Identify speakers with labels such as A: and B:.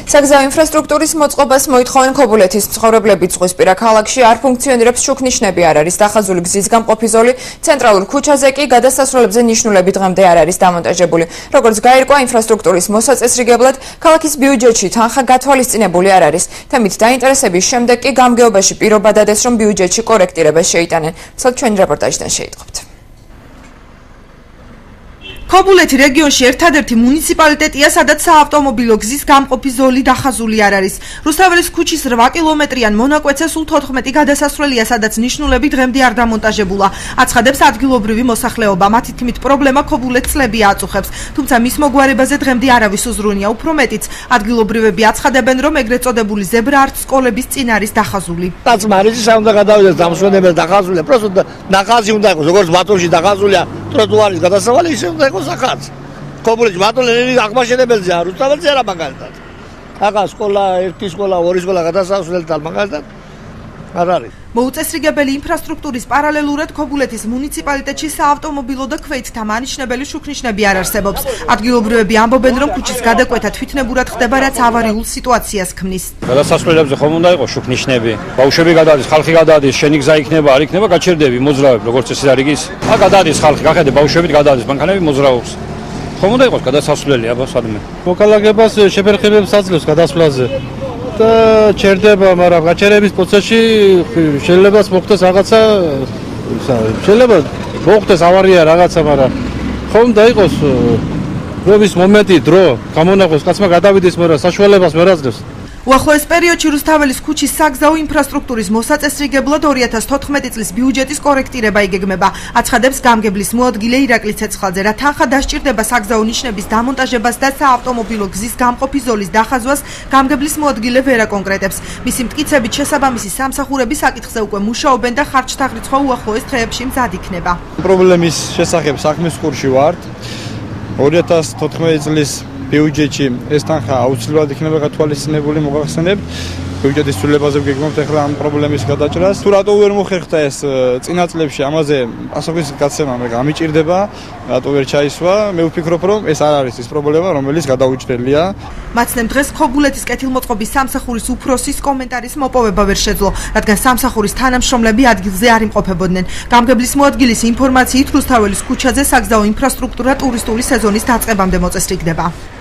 A: საგზაო ინფრასტრუქტურის მოწყობას მოითხოვენ ქობულეთის მცხოვრებლები. ზღვისპირა ქალაქში არ ფუნქციონირებს შუქნიშნები, არ არის დახაზული გზის გამყოფი ზოლი, ცენტრალურ ქუჩაზე კი გადასასვლელებზე ნიშნულები დღემდე არ არის დამონტაჟებული. როგორც გაირკვა, ინფრასტრუქტურის მოსაწესრიგებლად ქალაქის ბიუჯეტში თანხა გათვალისწინებული არ არის. თემით დაინტერესების შემდეგ კი გამგეობაში პირობა დადეს, რომ ბიუჯეტში კორექტირებას შეიტანენ. ჩვენი რეპორტაჟიდან შეიტყობთ.
B: ქობულეთი რეგიონში ერთადერთი მუნიციპალიტეტია, სადაც საავტომობილო გზის გამყოფი ზოლი დახაზული არ არის. რუსთაველის ქუჩის 8 კილომეტრიან მონაკვეთზე სულ 14 გადასასვლელია, სადაც ნიშნულები დღემდე არ დამონტაჟებულა. აცხადებს ადგილობრივი მოსახლეობა. მათი თქმით, პრობლემა ქობულეთს წლები აწუხებს, თუმცა მის მოგვარებაზე დღემდე არავის უზრუნია. უფრო მეტიც, ადგილობრივები აცხადებენ, რომ ეგრეთ წოდებული ზებრა არც სკოლების წინ არის დახაზული.
C: კაცმარიძის არ უნდა გადავიდეს დამსვენებელს დახაზულია, პროსტო ნახაზი უნდა იყოს, როგორც ბათუმში დახაზულია ტროტუარის გადასავალი, ისე უნდა იყოს ახაც. ქობულეთში ბატონელი აღმაშენებელზეა, რუსთაველზე არა მაგალითად. ახლა სკოლა, ერთი სკოლა, ორი სკოლა გადასასვლელთან მაგალითად არ არის.
B: მოუწესრიგებელი ინფრასტრუქტურის პარალელურად ქობულეთის მუნიციპალიტეტში საავტომობილო და ქვეითთა მანიშნებელი შუქნიშნები არ არსებობს. ადგილობრივები ამბობენ, რომ ქუჩის გადაკვეთა თვითნებურად ხდება, რაც ავარიულ სიტუაციას ქმნის.
D: გადასასვლელებზე ხომ უნდა იყოს შუქნიშნები. ბავშვები გადადის, ხალხი გადადის, შენი გზა იქნება, არ იქნება, გაჩერდები, მოძრავები, როგორც ეს არის ის. გადადის ხალხი, გახედე ბავშვები გადადის, მანქანები მოძრაობს. ხომ უნდა იყოს გადასასვლელი აბა სადმე.
E: მოქალაქეებს შეფერხებებს აძლევს გადასვლაზე. და ჩერდება, მაგრამ გაჩერების პროცესში შეიძლება მოხდეს რაღაცა, შეიძლება მოხდეს ავარია რაღაცა, მაგრამ ხომ და იყოს რომ ის მომენტი დრო გამონახოს, კაცმა გადავიდეს, მაგრამ საშუალებას ვერ აძლევს.
B: უახლოეს პერიოდში რუსთაველის ქუჩის საგზაო ინფრასტრუქტურის მოსაწესრიგებლად 2014 წლის ბიუჯეტის კორექტირება იგეგმება. აცხადებს გამგებლის მოადგილე ირაკლი ცეცხლაძე, რა თანხა დასჭირდება საგზაო ნიშნების დამონტაჟებას და საავტომობილო გზის გამყოფი ზოლის დახაზვას, გამგებლის მოადგილე ვერ აკონკრეტებს. მისი მტკიცებით შესაბამისი სამსახურები საკითხზე უკვე მუშაობენ და ხარჯთაღრიცხვა უახლოეს დღეებში მზად იქნება.
F: პრობლემის შესახებ საქმის კურსში ვართ. 2014 წლის ბიუჯეტში ეს თანხა აუცილებლად იქნება გათვალისწინებული, მოგახსენებთ. ბიუჯეტის ცვლილებაზე ვგეგმავთ ახლა ამ პრობლემის გადაჭრას. თუ რატო ვერ მოხერხდა ეს წინა წლებში ამაზე პასუხის გაცემა მე გამიჭირდება, რატო ვერ ჩაისვა? მე ვფიქრობ, რომ ეს არ არის ის პრობლემა, რომელიც გადაუჭრელია.
B: მაცნემ დღეს ქობულეთის კეთილმოწყობის სამსახურის უფროსის კომენტარის მოპოვება ვერ შეძლო, რადგან სამსახურის თანამშრომლები ადგილზე არ იმყოფებოდნენ. გამგებლის მოადგილის ინფორმაციით, რუსთაველის ქუჩაზე საგზაო ინფრასტრუქტურა ტურისტული სეზონის დაწყებამდე მოწესრიგდება.